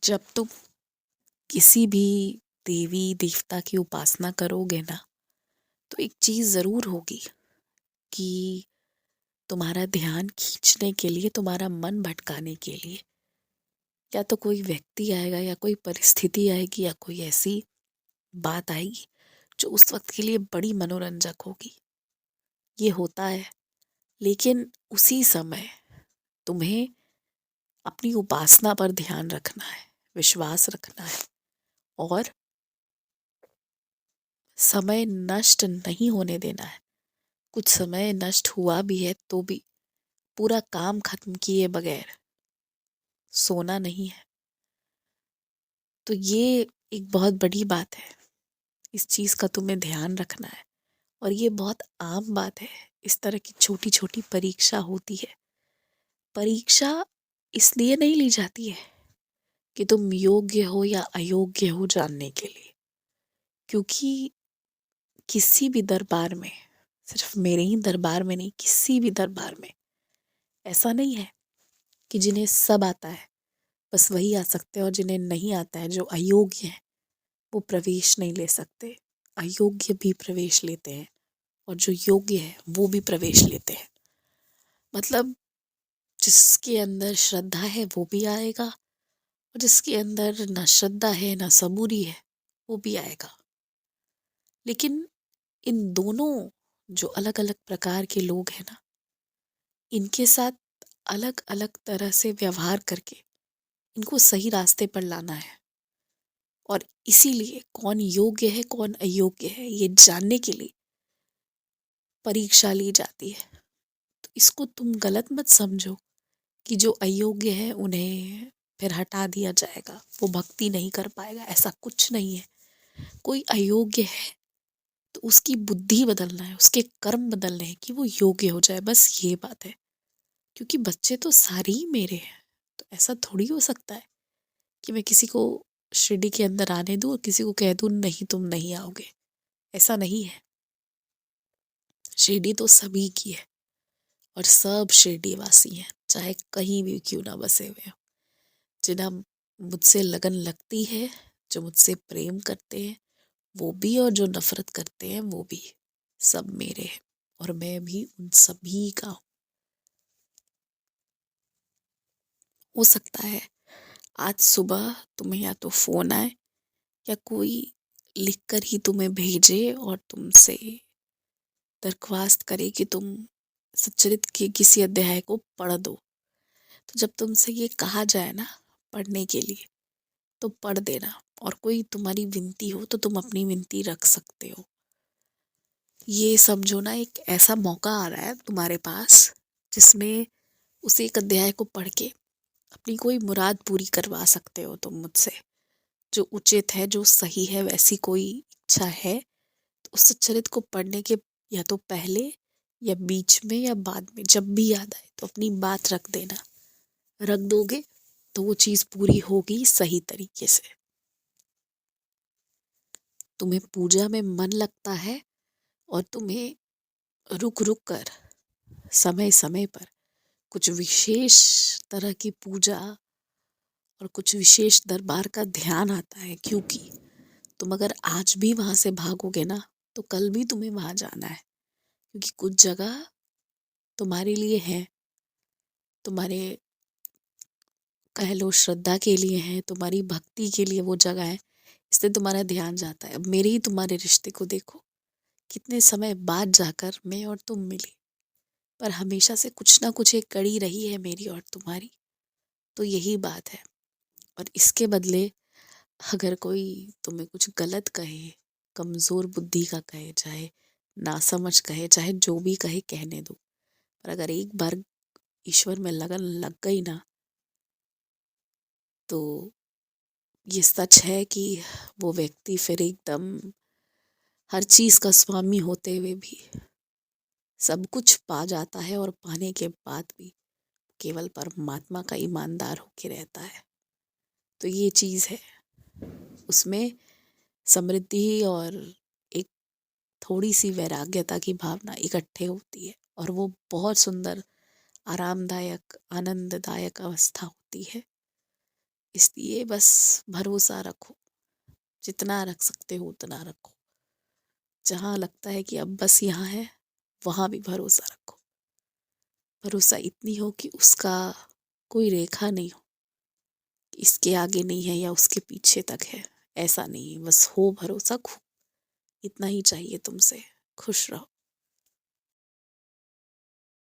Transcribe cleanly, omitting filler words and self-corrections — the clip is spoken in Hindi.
जब तुम किसी भी देवी देवता की उपासना करोगे ना, तो एक चीज़ ज़रूर होगी कि तुम्हारा ध्यान खींचने के लिए, तुम्हारा मन भटकाने के लिए या तो कोई व्यक्ति आएगा या कोई परिस्थिति आएगी या कोई ऐसी बात आएगी जो उस वक्त के लिए बड़ी मनोरंजक होगी। ये होता है, लेकिन उसी समय तुम्हें अपनी उपासना पर ध्यान रखना है, विश्वास रखना है और समय नष्ट नहीं होने देना है। कुछ समय नष्ट हुआ भी है तो भी पूरा काम खत्म किए बगैर सोना नहीं है। तो ये एक बहुत बड़ी बात है, इस चीज़ का तुम्हें ध्यान रखना है। और ये बहुत आम बात है, इस तरह की छोटी छोटी परीक्षा होती है। परीक्षा इसलिए नहीं ली जाती है कि तुम योग्य हो या अयोग्य हो जानने के लिए, क्योंकि किसी भी दरबार में, सिर्फ मेरे ही दरबार में नहीं, किसी भी दरबार में ऐसा नहीं है कि जिन्हें सब आता है बस वही आ सकते हैं और जिन्हें नहीं आता है, जो अयोग्य हैं, वो प्रवेश नहीं ले सकते। अयोग्य भी प्रवेश लेते हैं और जो योग्य है वो भी प्रवेश लेते हैं। मतलब जिसके अंदर श्रद्धा है वो भी आएगा और जिसके अंदर ना श्रद्धा है ना सबूरी है वो भी आएगा। लेकिन इन दोनों जो अलग अलग प्रकार के लोग हैं ना, इनके साथ अलग अलग तरह से व्यवहार करके इनको सही रास्ते पर लाना है। और इसीलिए कौन योग्य है कौन अयोग्य है ये जानने के लिए परीक्षा ली जाती है। तो इसको तुम गलत मत समझो कि जो अयोग्य है उन्हें फिर हटा दिया जाएगा, वो भक्ति नहीं कर पाएगा, ऐसा कुछ नहीं है। कोई अयोग्य है तो उसकी बुद्धि बदलना है, उसके कर्म बदलने हैं कि वो योग्य हो जाए, बस ये बात है। क्योंकि बच्चे तो सारे ही मेरे हैं, तो ऐसा थोड़ी हो सकता है कि मैं किसी को शिरडी के अंदर आने दूं और किसी को कह दूं नहीं तुम नहीं आओगे। ऐसा नहीं है। शिरडी तो सभी की है और सब शिरडी वासी हैं, चाहे कहीं भी क्यों ना बसे हुए हो। जिन्हें मुझसे लगन लगती है, जो मुझसे प्रेम करते हैं वो भी और जो नफरत करते हैं वो भी, सब मेरे हैं और मैं भी उन सभी का हूँ। हो सकता है आज सुबह तुम्हें या तो फोन आए या कोई लिखकर ही तुम्हें भेजे और तुमसे दरख्वास्त करे कि तुम सच्चरित के किसी अध्याय को पढ़ दो। तो जब तुमसे ये कहा जाए ना पढ़ने के लिए, तो पढ़ देना। और कोई तुम्हारी विनती हो तो तुम अपनी विनती रख सकते हो। ये समझो ना, एक ऐसा मौका आ रहा है तुम्हारे पास जिसमें उस एक अध्याय को पढ़ के अपनी कोई मुराद पूरी करवा सकते हो तुम मुझसे। जो उचित है, जो सही है, वैसी कोई इच्छा है तो उस सच्चरित को पढ़ने के या तो पहले या बीच में या बाद में जब भी याद आए तो अपनी बात रख देना। रख दोगे तो वो चीज़ पूरी होगी सही तरीके से। तुम्हें पूजा में मन लगता है और तुम्हें रुक रुक कर, समय समय पर कुछ विशेष तरह की पूजा और कुछ विशेष दरबार का ध्यान आता है, क्योंकि तुम अगर आज भी वहां से भागोगे ना तो कल भी तुम्हें वहां जाना है। क्योंकि कुछ जगह तुम्हारे लिए है, तुम्हारे कह लो श्रद्धा के लिए है, तुम्हारी भक्ति के लिए वो जगह है, इसलिए तुम्हारा ध्यान जाता है। अब मेरे ही तुम्हारे रिश्ते को देखो, कितने समय बाद जाकर मैं और तुम मिले, पर हमेशा से कुछ ना कुछ एक कड़ी रही है मेरी और तुम्हारी। तो यही बात है। और इसके बदले अगर कोई तुम्हें कुछ गलत कहे, कमजोर बुद्धि का कहे, चाहे नासमझ कहे, चाहे जो भी कहे कहने दो, पर अगर एक बार ईश्वर में लगन लग गई ना, तो ये सच है कि वो व्यक्ति फिर एकदम हर चीज का स्वामी होते हुए भी सब कुछ पा जाता है और पाने के बाद भी केवल परमात्मा का ईमानदार होके रहता है। तो ये चीज है, उसमें समृद्धि और एक थोड़ी सी वैराग्यता की भावना इकट्ठे होती है और वो बहुत सुंदर, आरामदायक, आनंददायक अवस्था होती है। इसलिए बस भरोसा रखो, जितना रख सकते हो उतना रखो। जहाँ लगता है कि अब बस यहाँ है, वहाँ भी भरोसा रखो। भरोसा इतनी हो कि उसका कोई रेखा नहीं हो, इसके आगे नहीं है या उसके पीछे तक है, ऐसा नहीं। बस हो भरोसा, इतना ही चाहिए तुमसे। खुश रहो।